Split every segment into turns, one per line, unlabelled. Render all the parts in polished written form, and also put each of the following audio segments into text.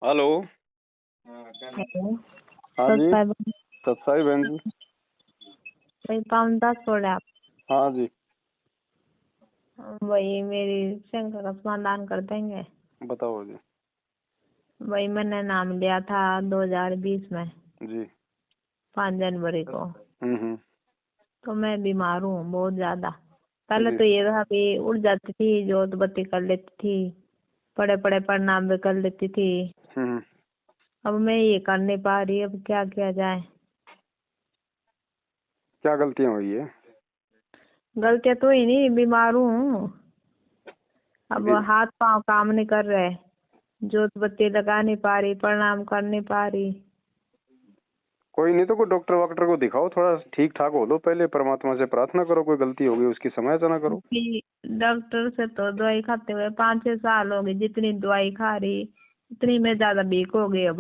Hello.
Hello.
हाँ जी।
Subscriber
सत्साई बहन जी।
Account 10 छोड़े आप।
हाँ जी।
वही मेरी शंका का समाधान कर देंगे।
बताओ जी।
वही मैंने नाम लिया था 2020 में
जी।
5 जनवरी को।
हम्म।
तो मैं बीमार हूँ बहुत ज्यादा। पहले
जी।
तो ये था कि उठ जाती थी, जोत बत्ती कर लेती थी, बड़े बड़े प्रणाम भी कर लेती थी।
हम्म।
अब मैं ये कर नहीं पा रही, अब क्या किया जाए।
क्या गलतियाँ हुई है?
गलतियाँ तो ही नहीं, बीमार हूँ। अब
बी-
हाथ पांव काम नहीं कर रहे, जोत बत्ती लगा नहीं पा रही, प्रणाम कर नहीं पा रही।
कोई नहीं तो कोई डॉक्टर वॉक्टर को दिखाओ, थोड़ा ठीक ठाक हो लो, पहले परमात्मा से प्रार्थना करो, कोई गलती होगी उसकी समालोचना करो।
कि डॉक्टर से तो दवाई खाते हुए 5-6 साल हो गए, जितनी दवाई खा रही उतनी में ज्यादा वीक हो गई। अब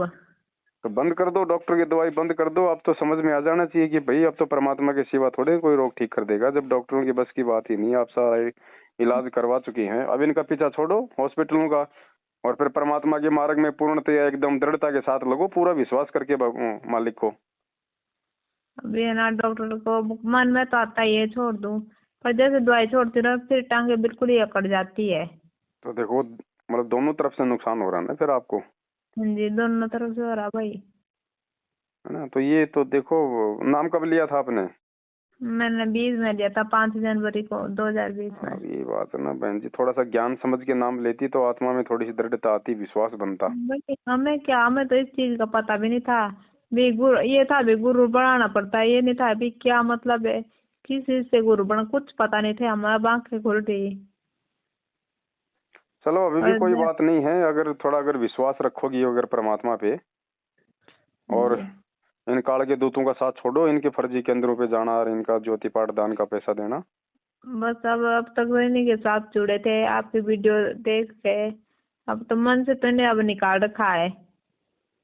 तो बंद कर दो, डॉक्टर की दवाई बंद कर दो। अब तो समझ में आ जाना चाहिए कि भाई अब तो परमात्मा के सिवा थोड़े कोई रोग ठीक कर देगा, जब डॉक्टरों की बस की बात ही नहीं। आप सारा इलाज करवा चुकी हैं, अब इनका पीछा छोड़ो हॉस्पिटलों का, और फिर परमात्मा के मार्ग में पूर्णतया एकदम दृढ़ता के साथ लगो, पूरा विश्वास करके मालिक को।
अभी है ना, डॉक्टर को मन में तो आता है ये छोड़ दूं, पर जैसे दवाई छोड़ती रहो फिर टांगे बिल्कुल ही अकड़ जाती है।
तो देखो, मतलब दोनों तरफ से नुकसान हो रहा है ना फिर आपको,
हाँ जी, दोनों तरफ से हो रहा भाई।
है ना। तो ये तो देखो, नाम कब लिया था आपने?
मैंने 20 में लिया था, 5 जनवरी को 2020 में।
अब ये बात है ना बहन जी, थोड़ा सा ज्ञान समझ के नाम लेती तो आत्मा में थोड़ी सी दृढ़ता आती, विश्वास बनता।
भाई हमें क्या, हमें तो इस चीज का पता भी नहीं था। भी गुरु ये था, भी गुरु बनाना पड़ता है, ये नहीं था भी क्या मतलब है किस चीज से गुरु बना, कुछ पता नहीं थे। हमारा आंखें खुल गई।
चलो अभी भी
और
कोई बात नहीं है, अगर थोड़ा अगर विश्वास रखोगी अगर परमात्मा पे, और
जी,
इन काल के दूतों का साथ छोड़ो, इनके फर्जी केंद्रों पे जाना और इनका ज्योति पाठ दान का पैसा देना।
बस अब तक तो इन्हीं के साथ जुड़े थे, आपकी वीडियो देख के। अब तो मन से तो इन्हें अब निकाल रखा है।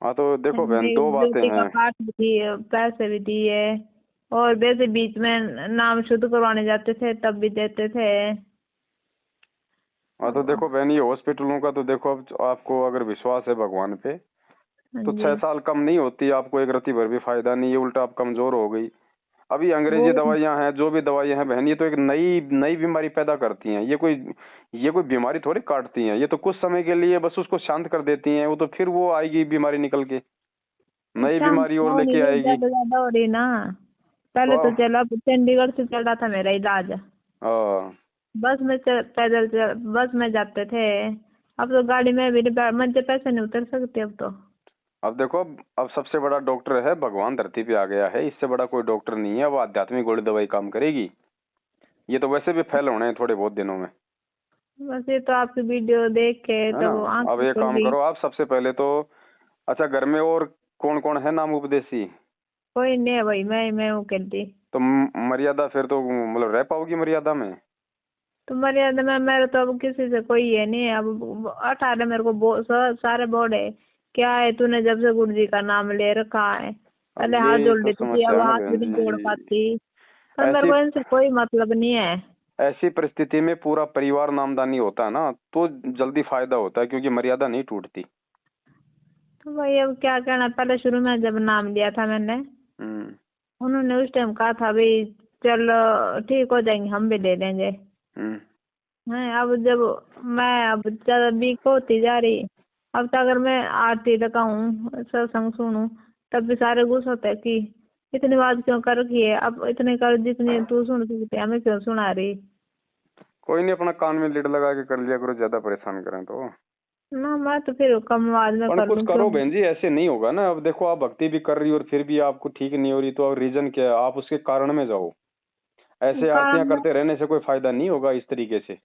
हाँ तो देखो बहन, दो बातें
ज्योति का
हैं।
पाठ भी दिए, पैसे भी दिए, और वैसे बीच में नाम शुद्ध करवाने जाते थे तब भी देते थे।
हाँ तो देखो बहन, ये हॉस्पिटलों का तो देखो, अब आपको अगर विश्वास है भगवान पे
हाँ
तो
जी।
6 साल कम नहीं होती, आपको एक रत्ती भर भी फायदा नहीं है, उल्टा आप कमजोर हो गई। अभी
वो
अंग्रेजी दवाइयां हैं, जो भी दवाइयां हैं बहन, ये तो एक नई नई बीमारी पैदा करती हैं। ये कोई बीमारी थोड़ी काटती हैं, ये तो कुछ समय के लिए बस उसको शांत कर देती हैं, वो तो फिर वो आएगी बीमारी निकल के, नई
शांत
बीमारी और
हो नहीं
लेके
रही,
आएगी।
ज्यादा ज्यादा हो रही ना। पहले
तो
तो चला चंडीगढ़ से चल रहा था मेरा इलाज।
हाँ,
बस में जाते थे। अब तो गाड़ी में भी मध्य पैसे नहीं उतर सकते अब तो।
अब देखो, अब सबसे बड़ा डॉक्टर है भगवान, धरती पे आ गया है, इससे बड़ा कोई डॉक्टर नहीं है। वो आध्यात्मिक गोली दवाई काम करेगी, ये तो वैसे भी फैल होने हैं थोड़े बहुत दिनों में,
बस ये तो आपकी वीडियो देख के
है ना।
तब
अब
आंखें
एक
खुल
काम
गई।
करो आप, सबसे पहले तो अच्छा, घर में और कौन कौन है नाम उपदेशी?
कोई नहीं है भाई, मैं हूँ कहती।
तो मर्यादा फिर तो मतलब रह पाओगी मर्यादा में?
तो मर्यादा में मेरे तो अब किसी से कोई ये नहीं है। अब 18 मेरे को सारे बोर्ड है। क्या है, तूने जब से गुरु जी का नाम ले रखा है,
अब
पहले हाथ
ये
जोड़
तो
लेती थी,
समस्या
अब
है ना
हाथ भी
बहन
नहीं जोड़
जी।
पाती। पर मेरे
ऐसी
को इनसे कोई मतलब नहीं है।
ऐसी परिस्थिति में पूरा परिवार नामदानी होता है ना, तो जल्दी फायदा होता है, क्योंकि मर्यादा नहीं टूटती।
तो भाई अब क्या कहना, पहले शुरू में जब नाम लिया था मैंने,
हम्म।
उन्होंने उस टाइम कहा था भाई चलो ठीक हो जाएंगे, हम भी ले लेंगे।
हम्म।
है अब जब मैं अब ज्यादा वीक होती जा रही, अब तो अगर मैं आरती लगाऊं, सत्संग सुनूं, तब भी सारे गुस्सा होते हैं कि इतनी बात क्यों कर रखी है, अब इतने कर जितनी तू सुन सकती है, हमें क्यों सुना रही।
कोई नहीं, अपना कान में लीड लगा के कर लिया करो, ज्यादा परेशान करें तो।
ना मैं तो फिर कम आवाज में
पर
कर
कुछ
लूं क्यों।
करो बहन जी, ऐसे नहीं होगा ना। अब देखो, आप भक्ति भी कर रही हो और फिर भी आपको ठीक नहीं हो रही, तो अब रीजन क्या है? आप उसके कारण में जाओ। ऐसे
कारण
आरतियां
में।
करते रहने से कोई फायदा नहीं होगा इस तरीके से।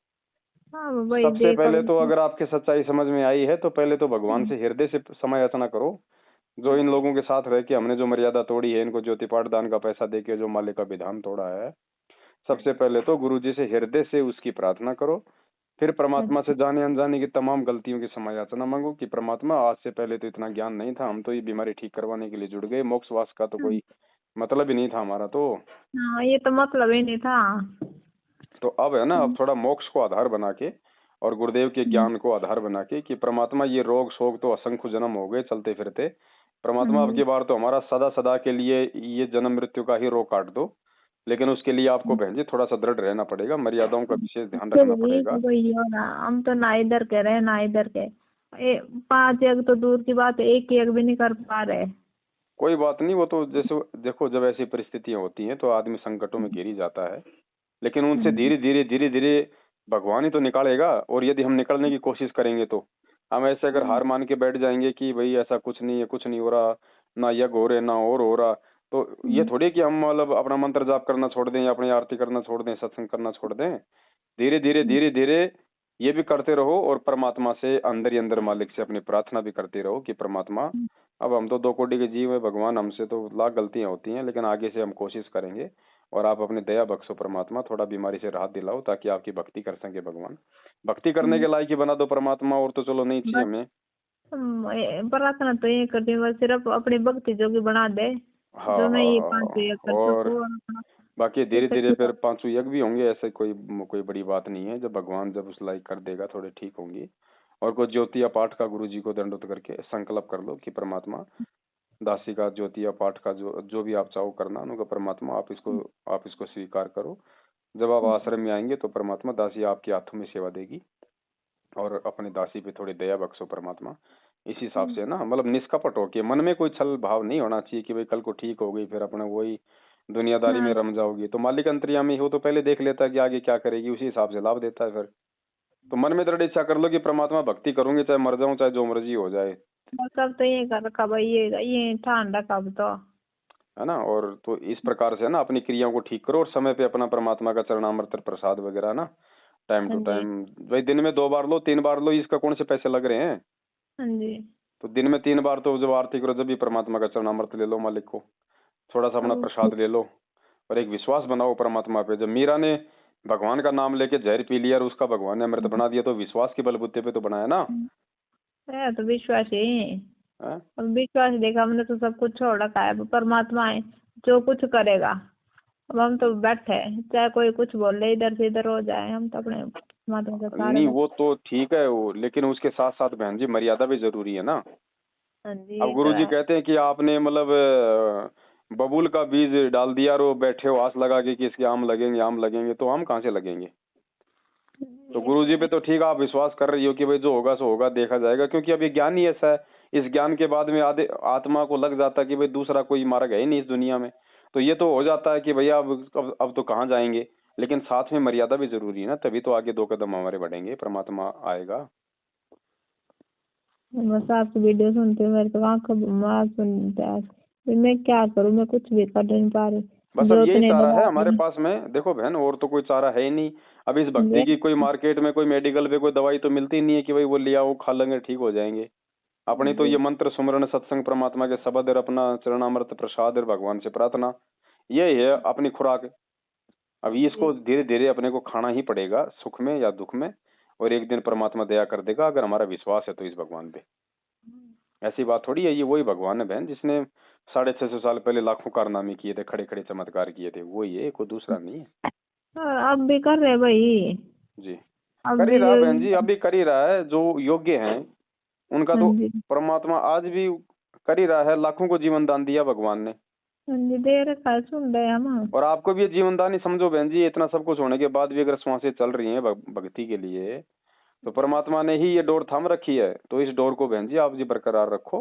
हाँ वही
सबसे
देख
पहले
अब।
तो अगर आपके सच्चाई समझ में आई है, तो पहले तो भगवान से हृदय से समय याचना करो। जो इन लोगों के साथ रह के हमने जो मर्यादा तोड़ी है, इनको ज्योति पाठ दान का पैसा दे के जो मालिक का विधान तोड़ा है, सबसे पहले तो गुरु जी से हृदय से उसकी प्रार्थना करो। फिर परमात्मा से जाने अनजाने की तमाम गलतियों की क्षमा याचना मांगो कि परमात्मा, आज से पहले तो इतना ज्ञान नहीं था, हम तो ये बीमारी ठीक करवाने के लिए जुड़ गए, मोक्ष वास का तो कोई मतलब ही नहीं था हमारा तो।
हाँ ये तो मतलब ही नहीं था।
अब है ना, अब थोड़ा मोक्ष को आधार बना के और गुरुदेव के ज्ञान को आधार बना के कि परमात्मा ये रोग शोक तो असंख्य जन्म हो गए चलते फिरते, परमात्मा अब की बार तो हमारा सदा सदा के लिए ये जन्म मृत्यु का ही रोग काट दो, लेकिन उसके लिए आपको बहन जी थोड़ा सा दृढ़ रहना पड़ेगा, मर्यादाओं का विशेष ध्यान
तो
रखना पड़ेगा।
वही हो ना, हम तो ना इधर के रहे ना इधर के, 5 यज्ञ तो दूर की बात है, एक यज्ञ भी नहीं कर पा रहे।
कोई बात नहीं, वो तो जैसे देखो जब ऐसी परिस्थितियां होती हैं तो आदमी संकटों में घिर ही जाता है, लेकिन उनसे धीरे धीरे भगवान ही तो निकालेगा। और यदि हम निकलने की कोशिश करेंगे तो हम ऐसे अगर हार मान के बैठ जाएंगे कि भाई ऐसा कुछ नहीं है, कुछ नहीं हो रहा, ना यज्ञ हो रहे ना और हो रहा, तो ये थोड़ी कि हम मतलब अपना मंत्र जाप करना छोड़ दें या अपनी आरती करना छोड़ दें, सत्संग करना छोड़ दें। धीरे धीरे ये भी करते रहो और परमात्मा से अंदर ही अंदर मालिक से अपनी प्रार्थना भी करते रहो कि परमात्मा अब हम तो 2 कोटि के जीव है भगवान, हमसे तो लाख गलतियां होती हैं, लेकिन आगे से हम कोशिश करेंगे और आप अपनी दया बख्शो परमात्मा, थोड़ा बीमारी से राहत दिलाओ ताकि आपकी भक्ति कर सके भगवान, भक्ति करने के लायक ही बना दो परमात्मा, और तो चलो नहीं चाहिए हमें।
प्रार्थना तो ये करती हूँ बस, सिर्फ अपनी भक्ति जोगी बना दे,
हाँ
जो मैं
हाँ
ये
हाँ
5
हाँ।
यज्ञ कर
और
सकूँ और अपना
बाकी धीरे
जैसे
धीरे
कि
फिर 5 यज्ञ भी होंगे, ऐसे कोई कोई बड़ी बात नहीं है, जब भगवान जब उस लायक कर देगा थोड़े ठीक होंगी। और कोई ज्योतिया पाठ का गुरु जी को दंडोत करके संकल्प कर लो कि परमात्मा दासी का ज्योतिया पाठ का जो जो भी आप चाहो करना, उनका परमात्मा आप इसको स्वीकार करो। जब आप आश्रम में आएंगे तो परमात्मा दासी आपके हाथों में सेवा देगी और अपनी दासी पे थोड़ी दया बख्शो परमात्मा। इस हिसाब से ना मतलब निष्कपट हो के, मन में कोई छल भाव नहीं होना चाहिए कि भाई कल को ठीक हो गई फिर अपने वही दुनियादारी में
हाँ
रम जाओगी। तो मालिक अंतर्यामी हो तो पहले देख लेता है कि आगे क्या करेगी, उसी हिसाब से लाभ देता है फिर। तो मन में दृढ़ इच्छा कर लो कि परमात्मा भक्ति करूंगी, चाहे मर जाऊं चाहे जो मर्जी हो जाए,
बस अब तो ये कर रखा भाई, ये ठान रखा अब तो।
है ना। और तो इस प्रकार से ना अपनी क्रियाओं को ठीक करो और समय पे अपना परमात्मा का चरणामृत प्रसाद वगैरह ना टाइम
हाँ
टू
जी।
टाइम, भाई दिन में 2 बार लो 3 बार लो, इसका कौन से पैसे लग रहे हैं।
हाँ जी।
तो दिन में 3 बार तो जब आरती करो जब भी परमात्मा का चरणामृत ले लो, मालिक को थोड़ा सा अपना
अब
प्रसाद ले लो और एक विश्वास बनाओ परमात्मा पे। जब मीरा ने भगवान का नाम लेके जहर पी लिया और उसका भगवान ने अमृत बना दिया, तो विश्वास के बलबूते पे तो बनाया ना।
है तो विश्वास ही।
है?
अब विश्वास देखा, हमने तो सब कुछ छोड़ रखा है, अब परमात्मा है जो कुछ करेगा। अब हम तो बैठे हैं, चाहे कोई कुछ बोल ले, इधर से इधर हो जाए, हम तो अपने परमात्मा के सहारे
नहीं
बैठे।
वो तो ठीक है वो, लेकिन उसके साथ साथ बहन जी मर्यादा भी जरूरी है ना।
हाँ जी
अब
ये तो
गुरु जी
है।
कहते हैं कि आपने मतलब बबूल का बीज डाल दिया और वो बैठे हो आस लगा के कि इसके आम लगेंगे आम लगेंगे, तो आम कहाँ से लगेंगे। तो
ये
गुरु
तो
जी पे
है।
तो ठीक आप विश्वास कर रही हो कि भाई जो होगा सो होगा, देखा जाएगा, क्योंकि अब ये ज्ञान ही ऐसा है, इस ज्ञान के बाद में आधे आत्मा को लग जाता है कि भाई दूसरा कोई मार्ग है ही नहीं इस दुनिया में। तो ये तो हो जाता है कि भैया अब तो कहाँ जाएंगे, लेकिन साथ में मर्यादा भी जरूरी है ना, तभी तो आगे 2 कदम हमारे बढ़ेंगे, परमात्मा आएगा।
बस आपकी वीडियो सुनते हुए मेरे तो आंखों में सुनते हैं। फिर मैं क्या करूं, मैं कुछ भी कर नहीं पा रही।
बस अब यही
जोतने
चारा है
लगा
हमारे
दी।
पास में, देखो बहन और तो कोई चारा है ही नहीं। अब इस भक्ति की कोई मार्केट में कोई मेडिकल पे कोई दवाई तो मिलती नहीं है कि भाई वो लिया वो खा लेंगे ठीक हो जाएंगे। अपनी तो ये मंत्र सुमरण सत्संग परमात्मा के शब्द और अपना चरणामृत प्रसाद और भगवान से प्रार्थना, ये है अपनी खुराक। अब इसको धीरे धीरे अपने को खाना ही पड़ेगा, सुख में या दुख में, और एक दिन परमात्मा दया कर देगा अगर हमारा विश्वास है तो इस भगवान पे। ऐसी बात थोड़ी है, ये वही भगवान है बहन जिसने 650 साल पहले लाखों कारनामे किए थे, खड़े खड़े चमत्कार किए थे, वही है, कोई दूसरा नहीं है।
अब भी कर रहे भाई।
जी
अब
कर ही
भी
रहा
जो।
बहन जी, अभी कर ही रहा है जो योग्य है उनका,
हाँ
तो
जी।
परमात्मा आज भी कर ही रहा है, लाखों को जीवन दान दिया भगवान ने।
हाँ जी दे रखा है, सुन रहे हैं हम।
और आपको भी ये जीवन दान ही समझो बहन जी, इतना सब कुछ होने के बाद भी अगर सांसें चल रही हैं भक्ति के लिए, तो परमात्मा ने ही ये डोर थाम रखी है। तो इस डोर को बहन जी आप जी बरकरार रखो,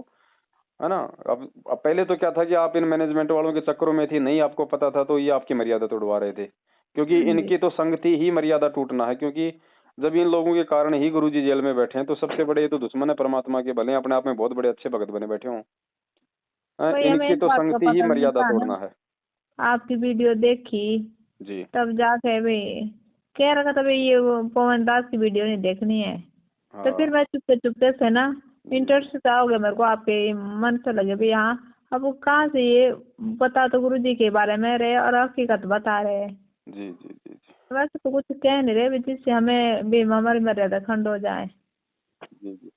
है ना। अब पहले तो क्या था कि आप इन मैनेजमेंट वालों के चक्करों में थी, नहीं आपको पता था तो ये आपकी मर्यादा तोड़वा रहे थे, क्योंकि
हाँ जी।
इनकी तो संगति ही मर्यादा टूटना है। क्योंकि जब इन लोगों के कारण ही गुरुजी जेल में बैठे हैं, तो सबसे बड़े ये तो दुश्मन है परमात्मा के, भले अपने आप में बहुत बड़े अच्छे भगत बने बैठे हों,
भाई हमें
इनकी
इस
तो
बात का
संगति ही
पता नहीं
मर्यादा
था ना,
तोड़ना है।
आपकी वीडियो देखी
जी
तब जाके भाई कह रखा था भाई ये वो पवन दास की वीडियो नहीं देखनी है। तो फिर
हाँ
मैं चुपके चुपके से ना,
जी
इंटरेस्ट हो गया मेरे को आपके, मन से लगे भाई हाँ, अब वो कहाँ से ये बता तो गुरु जी के बारे में रहे और हकीकत बता रहे हैं।
जी जी जी जी
वैसे तो कुछ कह नहीं रहे भी जिससे हमें भी हमारी मर्यादा खंड हो जाए।
जी जी।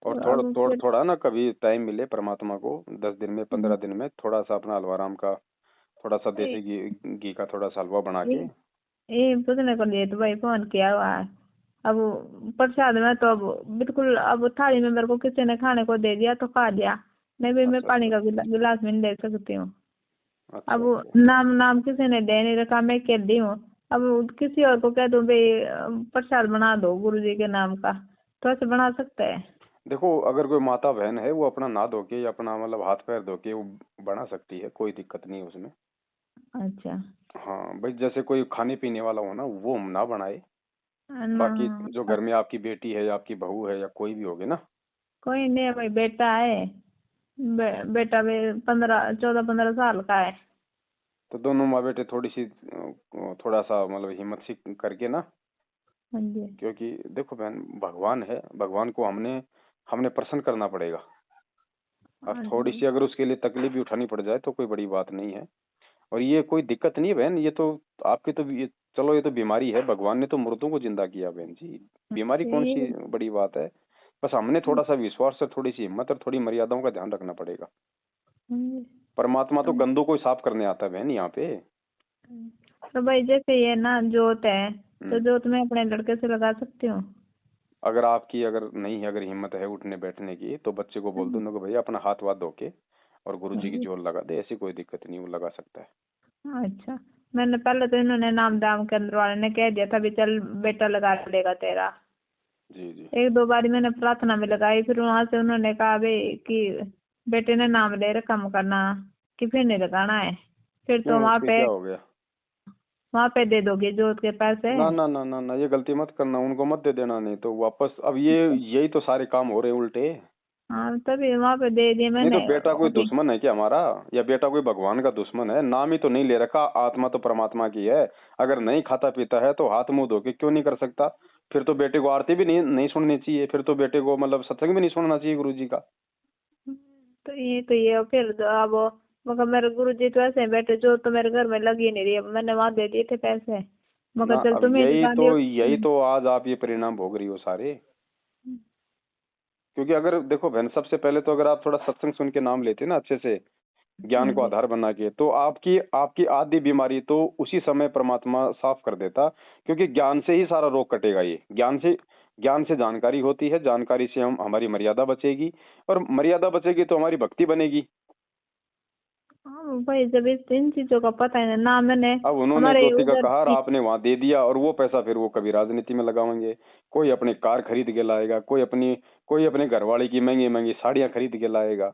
और
तो अब फिर
थोड़ा ना कभी टाइम मिले परमात्मा को, 10 दिन में 15 दिन में थोड़ा सा अपना हलवा का थोड़ा सा
ये
देसी घी का थोड़ा सा हलवा बना के।
ये पूछने को लिए तो भाई फोन किया हुआ है। अब प्रसाद में तो अब बिल्कुल, अब थाली में मेरे को किसी ने खाने को दे दिया तो खा लिया, नहीं भी मैं
अच्छा
पानी
अच्छा
का गिलास भी नहीं ले सकती हूँ।
अच्छा
अब
अच्छा।
नाम नाम किसी ने दे नहीं रखा, मैं अकेली हूँ। अब किसी और को कह दूं भाई प्रसाद बना दो गुरु जी के नाम का, तो ऐसे बना सकते हैं?
देखो अगर कोई माता बहन है वो अपना नहा धो के या अपना मतलब हाथ पैर धो के वो बना सकती है, कोई दिक्कत नहीं है उसमें।
अच्छा।
हाँ भाई, जैसे कोई खाने पीने वाला हो ना वो ना बनाए।
ना।
बाकी जो घर में आपकी बेटी है या आपकी बहू है या कोई भी होगे ना,
कोई नहीं है भाई, बेटा है। बेटा भी 14-15 साल का है।
तो दोनों माँ बेटे थोड़ी सी थोड़ा सा मतलब हिम्मत सी करके ना,
हाँ जी।
क्योंकि देखो बहन, भगवान है, भगवान को हमने हमने प्रसन्न करना पड़ेगा। अब
हाँ
थोड़ी
जी।
सी अगर उसके लिए तकलीफ भी उठानी पड़ जाए तो कोई बड़ी बात नहीं है। और ये कोई दिक्कत नहीं है बहन, ये तो आपकी तो ये, चलो ये तो बीमारी है, भगवान ने तो मुर्दों को जिंदा किया बहन जी, बीमारी कौन सी
ये।
बड़ी बात है। बस हमने थोड़ा सा विश्वास और थोड़ी सी हिम्मत और थोड़ी मर्यादाओं का ध्यान रखना पड़ेगा।
हाँ जी।
परमात्मा तो
तो
गंदों को ही साफ करने आता है बहन यहाँ पे।
तो भाई जैसे ये ना जोत है, तो
हम्म।
जोत मैं अपने लड़के से लगा सकती हूँ?
अगर आपकी अगर नहीं है, अगर हिम्मत है उठने बैठने की, तो बच्चे को बोल दो ना कि भैया अपना हाथ वाथ धो के और गुरु जी की जोत लगा दे, ऐसी कोई दिक्कत नहीं, वो लगा सकता है।
अच्छा। मैंने पहले तो इन्होंने नाम दाम केंद्र वाले ने कह दिया था भी चल बेटा लगा लेगा तेरा।
जी जी।
1-2 बारी मैंने प्रार्थना में लगाई, फिर वहां से उन्होंने कहा भाई कि बेटे ने नाम ले रखा कम करना, कि फिर नहीं लगाना है। फिर तो
क्यों, उसके क्या हो गया?
वहां पे दे दोगे जोत के पैसे?
ना ना ना ना ना, ये गलती मत करना, उनको मत दे देना, नहीं तो वापस अब ये यही तो सारे काम हो रहे हैं उल्टे।
हाँ तभी वहां पे दे दिए
नहीं तो
मैंने
बेटा कोई
अभी।
दुश्मन है क्या हमारा, या बेटा कोई भगवान का दुश्मन है? नाम ही तो नहीं ले रखा, आत्मा तो परमात्मा की है। अगर नहीं खाता पीता है तो हाथ मुंह धो के क्यों नहीं कर सकता? फिर तो बेटे को आरती भी नहीं नहीं सुननी चाहिए, फिर तो बेटे को मतलब सत्संग भी नहीं सुनना चाहिए गुरु जी का।
तो ये फिर अब मगर मेरे गुरु जी तो ऐसे ही बैठे, जो तो मेरे घर में लग ही नहीं रही है, मैंने वहां दे दिए थे पैसे,
ना
मगर चल
अब
तुम्हें
यही
लगा
तो
दियो।
यही तो आज आप ये परिणाम भोग रही हो सारे। क्योंकि अगर देखो बहन, सबसे पहले तो अगर आप थोड़ा सत्संग सुन के नाम लेते ना अच्छे से,
हाँ
ज्ञान को
जी।
आधार बना के, तो आपकी आपकी आधी बीमारी तो उसी समय परमात्मा साफ कर देता। क्योंकि ज्ञान से ही सारा रोग कटेगा, ये ज्ञान से जानकारी होती है, जानकारी से हम हमारी मर्यादा बचेगी, और मर्यादा बचेगी तो हमारी भक्ति बनेगी।
हाँ भाई, जब इन चीजों का पता है ना मैंने।
अब उन्होंने
हमारे
ज्योति का
उधर
कहा और आपने वहां दे दिया, और वो पैसा फिर वो कभी राजनीति में लगाएंगे, कोई अपनी कार खरीद के लाएगा, कोई अपने घरवाले की महंगी महंगी साड़ियां खरीद के लाएगा।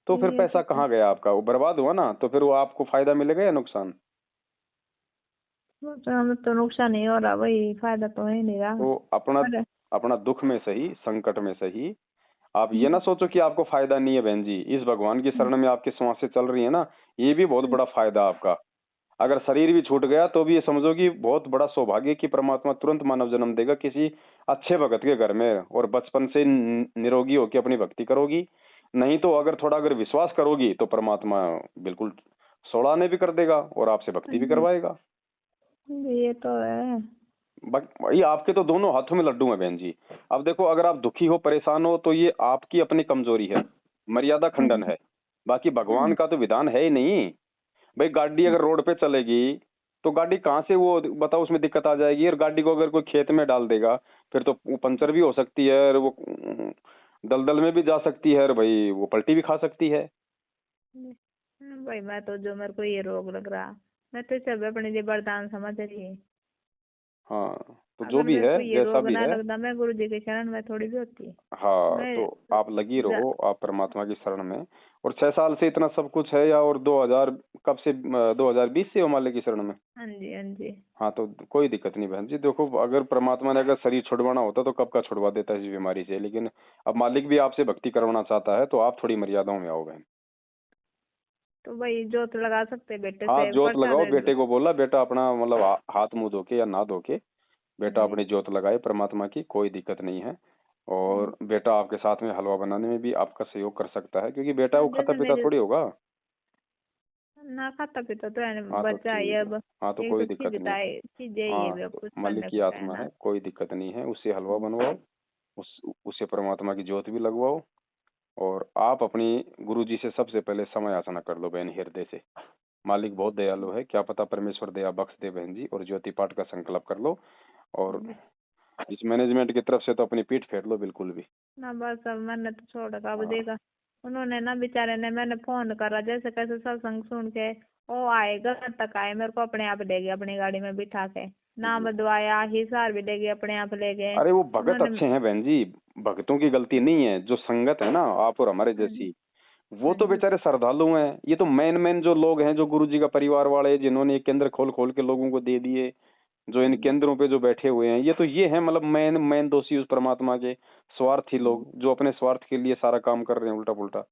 तो फिर
ये
पैसा कहाँ गया आपका? वो बर्बाद हुआ ना, तो फिर वो आपको फायदा मिलेगा या नुकसान?
तो हमें तो नुकसान ही हो रहा भाई, फायदा तो है नहीं रहा।
तो अपना
पर
अपना दुख में सही, संकट में सही, आप ये ना सोचो कि आपको फायदा नहीं है बहन जी। इस भगवान की शरण में आपकी सांसें चल रही है ना, ये भी बहुत बड़ा फायदा आपका। अगर शरीर भी छूट गया तो भी ये समझो कि बहुत बड़ा सौभाग्य कि परमात्मा तुरंत मानव जन्म देगा किसी अच्छे भगत के घर में, और बचपन से निरोगी होकर अपनी भक्ति करोगी। नहीं तो अगर थोड़ा अगर विश्वास करोगी तो परमात्मा बिल्कुल सोड़ाने भी कर देगा और आपसे भक्ति भी करवाएगा।
ये तो है।
ये आपके तो दोनों हाथों में लड्डू हैं बहन जी। अब देखो, अगर आप दुखी हो, परेशान हो, तो ये आपकी अपनी कमजोरी है, मर्यादा खंडन है। बाकी भगवान का तो विधान है ही नहीं। भाई गाड़ी अगर रोड पे चलेगी तो गाड़ी कहाँ से वो बताओ, उसमें दिक्कत आ जाएगी। और गाड़ी को अगर कोई खेत में डाल देगा फिर तो वो पंचर भी हो सकती है, और वो दलदल में भी जा सकती है, और भाई वो पलटी भी खा सकती है।
भाई मैं तो, जो मेरे को ये रोग लग रहा, मैं तो सब अपने लिए वरदान समझ रही।
हाँ, तो जो
अगर
भी
मेरे
है
को ये
जैसा
रोग
भी
ना
है,
लगता, मैं गुरु जी के शरण में थोड़ी भी होती।
हाँ,
मैं
तो आप लगी
जा-
रहो, आप परमात्मा की शरण में। और 6 साल से इतना सब कुछ है, या और 2000 कब से 2020 से हो मालिक की शरण में?
हाँ जी, हाँ जी।
हाँ, तो कोई दिक्कत नहीं बहन जी। देखो अगर परमात्मा ने अगर शरीर छुड़वाना होता तो कब का छुड़वा देता इस बीमारी से, लेकिन अब मालिक भी आपसे भक्ति करवाना चाहता है, तो आप थोड़ी मर्यादाओं में आओ बहन।
तो भाई जोत लगा सकते बेटे
हाँ,
से
जोत
प्रसाद?
लगाओ, बेटे को बोला बेटा अपना मतलब हाथ मुंह धो के या ना धो के
हाँ
बेटा
जी।
अपनी जोत लगाए परमात्मा की, कोई दिक्कत नहीं है। और बेटा आपके साथ में हलवा बनाने में भी आपका सहयोग कर सकता है, क्योंकि बेटा वो खाता
जैसे
पीता
मेरे
थोड़ी होगा।
ना खाता पीता तो है
हाँ तो
बच्चा ये
ठीक है।
अब।
हाँ तो
एक
कोई
तो
दिक्कत नहीं।
चीजें ही है
हाँ
भी, अब
तो
कुछ
मालिक
करने
की
को क्या है
आत्मा है,
ना।
कोई दिक्कत नहीं है, उससे हलवा बनवाओ, उससे परमात्मा की ज्योत भी लगवाओ। और आप अपनी गुरु जी से सबसे पहले समय याचना कर लो बहन, हृदय से। मालिक बहुत दयालु है, क्या पता परमेश्वर दया बख्श दे बहन जी, और ज्योति पाठ का संकल्प कर लो। और इस मैनेजमेंट की तरफ से तो अपनी पीठ फेर लो बिल्कुल भी।
ना बस अब मैंने तो छोड़ रखा। अब देखा उन्होंने ना बेचारे ने, मैंने फोन करा जैसे कैसे सत्संग सुन के वो आए, घर तक आए, मेरे को अपने आप ले गए अपनी गाड़ी में बिठा के, नाम दवाया, हिसार भी ले गए, अपने आप ले गए।
अरे वो भगत
उन्होंने
अच्छे हैं बहन जी, भगतों की गलती नहीं है। जो संगत है ना आप और हमारे जैसी, वो तो बेचारे श्रद्धालु हैं। ये तो मेन जो लोग हैं, जो गुरु जी का परिवार वाले, जिन्होंने ये केंद्र खोल खोल के लोगों को दे दिए, जो इन केंद्रों पे जो बैठे हुए हैं, ये हैं मतलब मेन दोषी उस परमात्मा के। स्वार्थी लोग जो अपने स्वार्थ के लिए सारा काम कर रहे हैं उल्टा पुल्टा।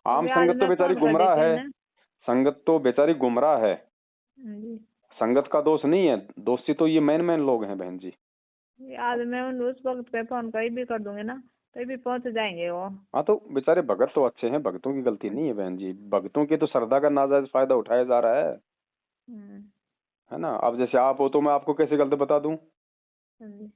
आम
अभी आज
संगत तो
मैं
बेचारी
फोन कर
गुमराह
देती हूँ
है,
ना।
संगत तो बेचारी गुमराह है।
जी।
संगत का दोष नहीं है, दोषी तो ये मेन लोग हैं बहन जी।
आज मैं उस वक्त पे फोन कहीं भी कर दूंगी ना, तो भी पहुंच जाएंगे वो।
हाँ तो बेचारे भगत तो अच्छे हैं, भगतों की गलती नहीं है बहन जी। भगतों की तो श्रद्धा का नाजायज फायदा उठाया जा रहा है ना। अब जैसे आप हो तो मैं आपको कैसे गलत बता दूं।
जी।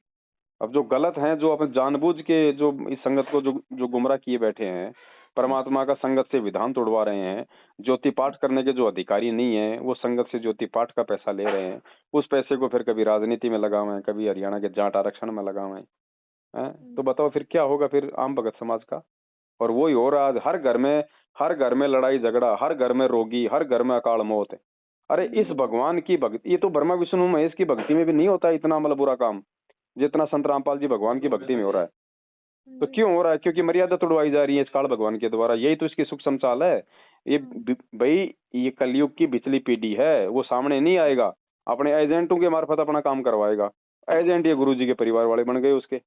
अब जो गलत हैं, जो अपने जानबूझ के जो इस संगत को जो गुमराह किए बैठे हैं, परमात्मा का संगत से विधान तोड़वा रहे हैं, ज्योति पाठ करने के जो अधिकारी नहीं है वो संगत से ज्योति पाठ का पैसा ले रहे हैं। उस पैसे को फिर कभी राजनीति में लगावें, कभी हरियाणा के जाट आरक्षण में लगावें, हैं तो बताओ फिर क्या होगा फिर आम भगत समाज का। और वही हो रहा है, हर घर में लड़ाई झगड़ा, हर घर में रोगी, हर घर में अकाल मौत है। अरे इस भगवान की भक्ति, ये तो ब्रह्मा विष्णु महेश की भक्ति में भी नहीं होता इतना मतलब बुरा काम, जितना संत रामपाल जी भगवान की भक्ति में हो रहा है। तो क्यों हो रहा है? क्योंकि मर्यादा तोड़वाई जा रही है इस काल भगवान के द्वारा। यही तो इसकी सुख समचाल है। ये भाई ये कलयुग की बिचली पीढ़ी है, वो सामने नहीं आएगा, अपने एजेंटों के मार्फत अपना काम करवाएगा। एजेंट ये गुरु जी के परिवार वाले बन गए उसके।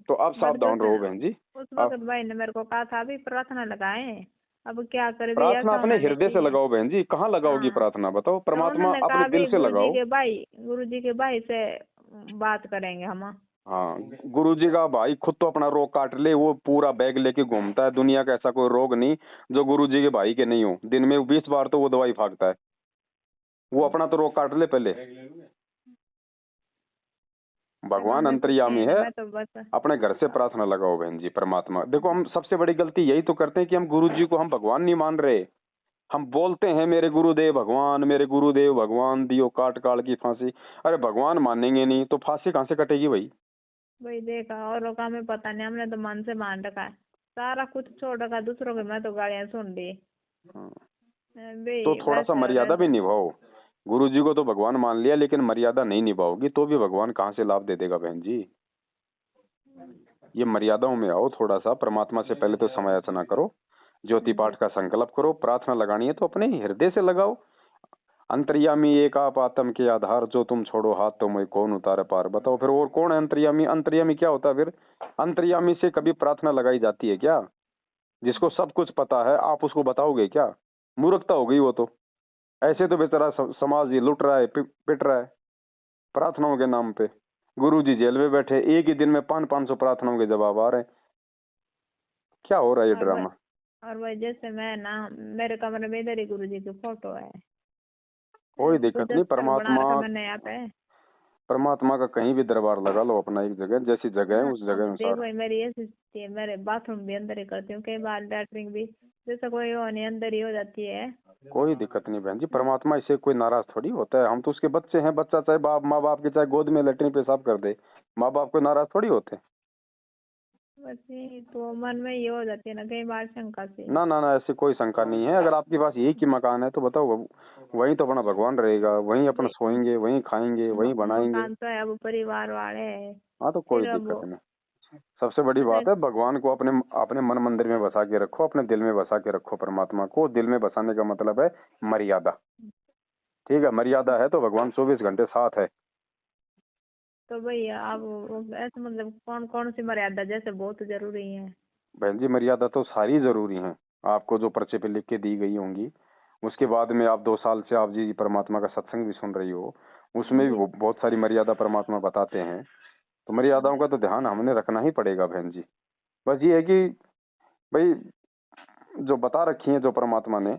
तो आप सावधान रहो बहन जी।
उस वक्त भाई ने मेरे को कहा था अभी प्रार्थना लगाएं, अब क्या करे भी,
प्रार्थना
ऐसा
अपने
होना नहीं
हृदय से
चाहिए।
लगाओ बहन जी। कहाँ लगाओगी प्रार्थना बताओ?
तो
परमात्मा
उन्होंने
अपने
कहा
दिल
भी
से लगाओ।
गुरु जी के भाई से बात करेंगे हम।
हाँ, गुरु जी का भाई खुद तो अपना रोग काट ले, वो पूरा बैग लेके घूमता है। दुनिया का ऐसा कोई रोग नहीं जो गुरु जी के भाई के नहीं हो। दिन में 20 बार तो वो दवाई फाकता है। वो अपना तो रोग काट ले पहले। भगवान अंतर्यामी है।
मैं तो बस
अपने घर से प्रार्थना लगाओ बहन जी। परमात्मा देखो, हम सबसे बड़ी गलती यही तो करते हैं कि हम गुरु जी को हम भगवान नहीं मान रहे। हम बोलते हैं मेरे गुरुदेव भगवान, मेरे गुरुदेव भगवान, दियो काट काल की फांसी। अरे भगवान मानेंगे नहीं तो फांसी कहाँ से कटेगी भाई?
वही देखा, और का हमें पता नहीं, हमने तो मन से मान रखा है, सारा कुछ छोड़ रखा दूसरों के। मैं तो गालियां सुन ली।
तो थोड़ा सा मर्यादा भी निभाओ। गुरु जी को तो भगवान मान लिया, लेकिन मर्यादा नहीं निभाओगी तो भी भगवान कहाँ से लाभ दे देगा बहन जी। ये मर्यादाओं में आओ थोड़ा सा। परमात्मा से पहले तो समय याचना करो, ज्योति पाठ का संकल्प करो। प्रार्थना लगानी है तो अपने हृदय से लगाओ। अंतर्यामी एक आप आत्म के आधार, जो तुम छोड़ो हाथ तो मैं कौन उतारे पार। बताओ फिर और कौन है अंतर्यामी? अंतर्यामी क्या होता है फिर? अंतर्यामी से कभी प्रार्थना लगाई जाती है क्या? जिसको सब कुछ पता है आप उसको बताओगे क्या? मूर्खता हो गई वो तो। ऐसे तो बेचारा समाज ये लुट रहा है, पिट रहा है प्रार्थनाओं के नाम पे। गुरु जी जेल में बैठे, एक ही दिन में 500 प्रार्थनाओं के जवाब आ रहे हैं। क्या हो रहा है ये ड्रामा?
और वही जैसे मैं ना, मेरे कमरे में इधर ही गुरु जी की फोटो है।
कोई दिक्कत नहीं। परमात्मा का कहीं भी दरबार लगा लो अपना, एक जगह जैसी जगह है उस जगह अनुसार।
देखो मेरी ऐसी, मेरे बाथरूम भी अंदर ही करती हूँ, कई बार लैट्रिन भी, जैसा कोई हो नहीं अंदर ही हो जाती है।
कोई दिक्कत नहीं बहन जी। परमात्मा इससे कोई नाराज थोड़ी होता है। हम तो उसके बच्चे हैं। बच्चा चाहे माँ बाप के चाहे गोद में लेटरिन पेशाब कर दे, माँ बाप को नाराज थोड़ी होते।
बस यही तो मन में ये हो जाती है ना कई बार शंका से।
ना ना ना, ऐसी कोई शंका नहीं है। अगर आपके पास यही की मकान है तो बताओ, वहीं तो अपना भगवान रहेगा, वहीं अपन सोएंगे, वहीं खाएंगे, वहीं बनाएंगे।
मकान तो है, अब परिवार वाले है।
हाँ तो कोई दिक्कत नहीं। सबसे बड़ी बात है भगवान को अपने अपने मन मंदिर में बसा के रखो, अपने दिल में बसा के रखो। परमात्मा को दिल में बसाने का मतलब है मर्यादा। ठीक है, मर्यादा है तो भगवान 24 घंटे साथ है।
तो भैया अब ऐसे मतलब कौन कौन सी मर्यादा जैसे बहुत जरूरी है?
बहन जी मर्यादा तो सारी जरूरी है। आपको जो पर्चे पे लिख के दी गई होंगी, उसके बाद में आप 2 साल से आप जी परमात्मा का सत्संग भी सुन रही हो, उसमें भी बहुत सारी मर्यादा परमात्मा बताते हैं। तो मर्यादाओं का तो ध्यान हमने रखना ही पड़ेगा बहन जी। बस ये है कि भाई जो बता रखी है जो परमात्मा ने,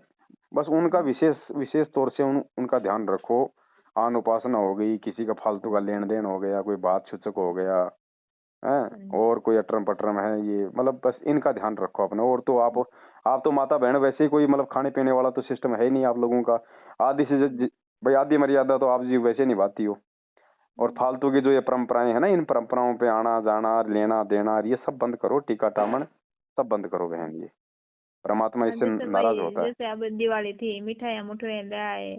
बस उनका विशेष तौर से उनका ध्यान रखो। आन उपासना हो गई, किसी का फालतू का लेन देन हो गया, कोई बात सूचक हो गया है, और कोई अटरम पटरम है, ये मतलब बस इनका ध्यान रखो अपना। और तो आप तो माता बहन वैसे ही कोई मतलब खाने पीने वाला तो सिस्टम है ही नहीं आप लोगों का। आदि से भाई आदि मर्यादा तो आप जी वैसे निभाती हो। और फालतू की जो ये परंपराएं है ना, इन परंपराओं पे आना जाना लेना देना ये सब बंद करो, टीका टामन सब बंद करो बहन। ये परमात्मा इससे
जैसे
नाराज
भाई,
होता है।
जैसे अब दिवाली थी, मिठाइयाँ मुठियाँ ले आए,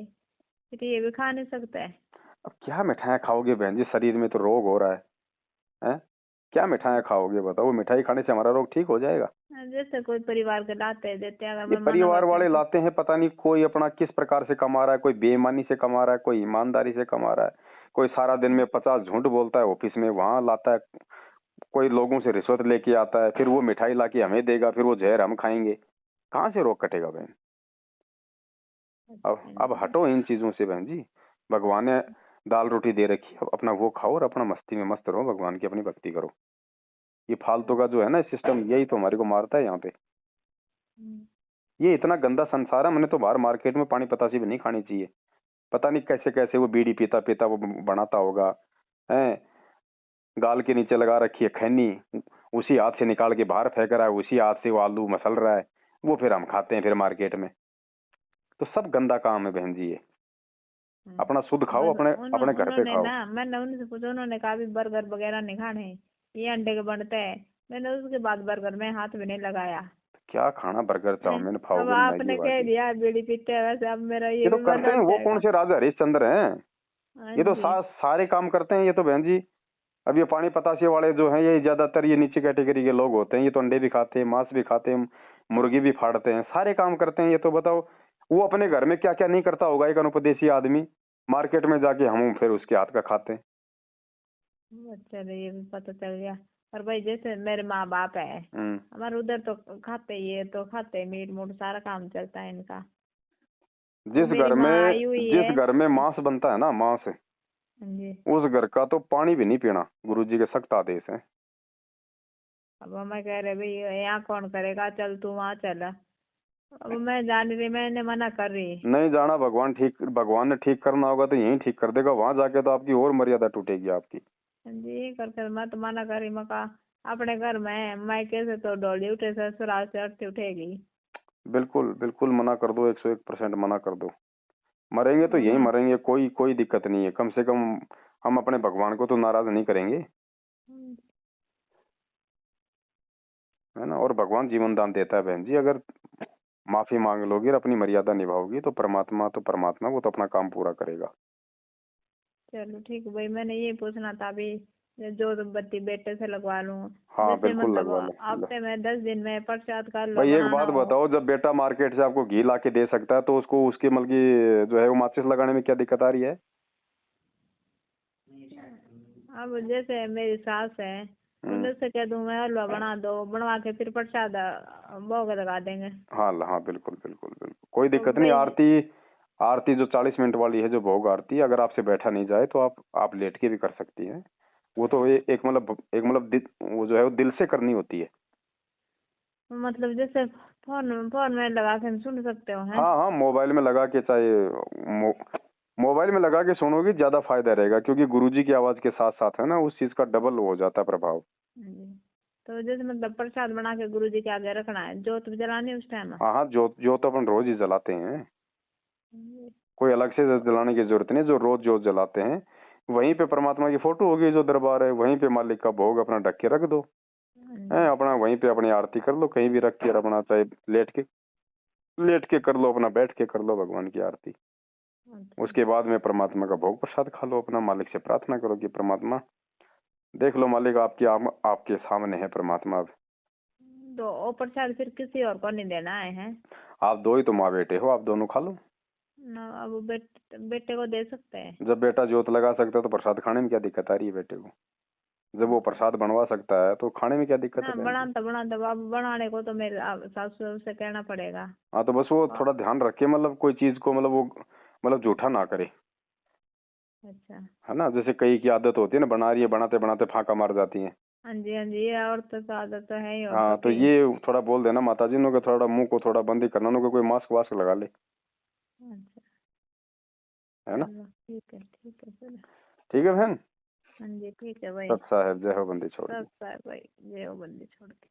फिर ये भी खा नहीं सकता है।
अब क्या मिठाइयाँ खाओगे बहन जी, शरीर में तो रोग हो रहा है, हैं? क्या मिठाइयाँ खाओगे बताओ? वो मिठाई खाने से हमारा रोग ठीक हो जाएगा?
जैसे कोई परिवार के लाते देते हैं, अगर
ये
मैं मना
परिवार
करती
वाले
हूँ तो।
लाते हैं, पता नहीं कोई अपना किस प्रकार से कमा रहा है, कोई बेईमानी से कमा रहा है, कोई ईमानदारी से कमा रहा है, कोई सारा दिन में 50 झूठ बोलता है ऑफिस में, वहां लाता है, कोई लोगों से रिश्वत लेके आता है, फिर वो मिठाई लाके हमें देगा, फिर वो जहर हम खाएंगे। कहाँ से रोग कटेगा बहन? अब हटो इन चीजों से बहन जी। भगवान ने दाल रोटी दे रखी है, अपना वो खाओ और अपना मस्ती में मस्त रहो, भगवान की अपनी भक्ति करो। ये फालतू का जो है ना सिस्टम, यही तो हमारे को मारता है यहाँ पे। ये इतना गंदा संसार है, मैंने तो बाहर मार्केट में पानी पतासी भी नहीं खानी चाहिए। पता नहीं कैसे कैसे वो बीड़ी पीता पीता वो बनाता होगा, है? गाल के नीचे लगा रखी है खैनी, उसी हाथ से निकाल के बाहर फेंक रहा है, उसी हाथ से वो आलू मसल रहा है, वो फिर हम खाते हैं फिर मार्केट में। तो सब गंदा काम है बहन जी ये। अपना शुद्ध खाओ, अपने अपने घर पे
उन्होंने
खाओ।
ना, मैंने उनसे पूछा, उन्होंने कहा भी बर्गर वगैरह नहीं खाने, ये अंडे के बनते हैं। मैंने उसके बाद बर्गर में हाथ भी नहीं लगाया।
क्या खाना बर्गर चाउमीन
अब
खाओगे, मैगी
आपने कह
वागी?
दिया बीड़ी पीते हैं, वैसे अब मेरा ये
ये तो
भी मन
करते हैं,
उठ
वो कौन
जाएगा।
से राजा हरिश्चंद्र हैं?
हाँ
ये तो
जी।
सारे काम करते हैं ये तो बहन जी। अब ये पानी पतासे वाले जो हैं, ये ज्यादातर ये नीचे कैटेगरी के लोग होते हैं। ये तो अंडे भी खाते हैं, मांस भी खाते हैं, मुर्गी भी फाड़ते हैं, सारे काम करते हैं। ये तो बताओ, वो अपने घर में क्या क्या नहीं करता होगा एक अनुपदेशी आदमी, मार्केट में जाके हम फिर उसके हाथ का खाते हैं।
चलो ये भी पता चल गया। और भाई जैसे मेरे माँ बाप है, हमारे उधर तो खाते, ये तो खाते मीट मूट, सारा काम चलता है इनका। और मेरी माँ आई हुई
जिस
है।
घर में मांस बनता है ना, मांस,
हाँ जी।
उस घर का तो पानी भी नहीं पीना, गुरुजी के सख्त आदेश है।
अब मैं कह रहे भाई यहाँ कौन करेगा, चल तू वहाँ चल। अब मैं जान रही, मैंने मना कर रही।
नहीं जाना, भगवान ने ठीक करना होगा तो यहीं ठीक कर देगा, वहां जाके तो आपकी और मर्यादा टूटेगी आपकी।
हाँ जी, कर मैं तो मना कर रही। मैं कहा अपने घर में है, मायके से तो डोली उठे, ससुराल से अर्थी उठेगी।
बिल्कुल बिल्कुल मना कर दो, 101% मना कर दो। मरेंगे तो
वो
यहीं
मैं।
मरेंगे, कोई कोई दिक्कत नहीं है। कम से कम हम अपने भगवान को तो नाराज नहीं करेंगे, है ना? और भगवान जीवन दान देता है बहन जी। अगर माफी मांग लोगी और अपनी मर्यादा निभाओगी तो परमात्मा वो तो अपना काम पूरा करेगा।
चलो ठीक है भाई, मैंने ये पूछना था अभी, जो बत्ती बेटे से लगवा लूं।
हाँ
जैसे
बिल्कुल
मतलब
लगवा लो।
हफ्ते में 10 दिन में प्रसाद का लो
भाई एक
बनाना
बात
हो।
बताओ, जब बेटा मार्केट से आपको घी ला के दे सकता है तो उसको उसके मतलब की जो है वो माचिस लगाने में क्या दिक्कत आ रही है?
अब जैसे मेरी सास है, उनसे कह दूं मैं हलवा बना दो, बनवा के फिर प्रसाद भोग लगा देंगे।
हाँ हाँ बिल्कुल बिल्कुल बिल्कुल, कोई
तो
दिक्कत नहीं।
भाई।
आरती आरती जो 40 मिनट वाली है, जो भोग आरती, अगर आपसे बैठा नहीं जाए तो आप लेट के भी कर सकती हैं। वो तो वो जो है वो दिल से करनी होती है।
मतलब जैसे फोन फोन में लगा के सुन सकते हो हैं?
हाँ हाँ, मोबाइल में लगा के, चाहे मोबाइल में लगा के सुनोगी ज्यादा फायदा रहेगा, क्योंकि गुरुजी की आवाज के साथ साथ है ना उस चीज का डबल हो जाता है प्रभाव।
जी। तो जैसे मतलब प्रसाद बना के गुरु जी के आगे रखना है, जोत भी जलानी है उस टाइम?
हाँ हाँ, जोत जोत अपन रोज ही जलाते हैं, कोई अलग से जलाने की जरूरत नहीं। जो रोज जोत जलाते हैं, वहीं पे परमात्मा की फोटो होगी, जो दरबार है वहीं पे मालिक का भोग अपना ढक के रख दो, है अपना वहीं पे अपनी आरती कर लो, कहीं भी रख के, और अपना चाहे लेट के कर लो, अपना बैठ के कर लो भगवान की आरती। उसके बाद में परमात्मा का भोग प्रसाद खा लो, अपना मालिक से प्रार्थना करो कि परमात्मा देख लो, मालिक आपके सामने है परमात्मा। अब
तो वो प्रसाद फिर किसी और को नहीं देना है?
आप दो ही तो माँ बेटे हो, आप दोनों खा लो।
ना, अब बेटे को दे सकते हैं?
जब बेटा जोत लगा सकता है तो प्रसाद खाने में क्या दिक्कत आ रही है बेटे को? जब वो प्रसाद बनवा सकता है तो खाने में क्या दिक्कत
ना,
है बहन जी?
बनाता अब बनाने को तो मेरे सासू से कहना पड़ेगा।
हाँ तो बस वो थोड़ा ध्यान रखे, मतलब कोई चीज को झूठा ना करे,
अच्छा।
है ना? जैसे कई की आदत होती है ना, बना रही है, बनाते बनाते फाका मार जाती है।
हाँ जी, हाँ जी, ये औरत तो आदत तो है ही
हाँ
औरतों
तो
की।
ये थोड़ा बोल देना माता जी ने, थोड़ा मुंह को थोड़ा बंद ही करना, उनको कोई मास्क वास्क लगा ले,
अच्छा।
है ना?
चलो ठीक है फिर।
ठीक है बहन।
हाँ जी ठीक है भाई।
सत साहेब, जय हो बंदी छोड़
सब
दी।
भाई, जय हो बंदी छोड़ के।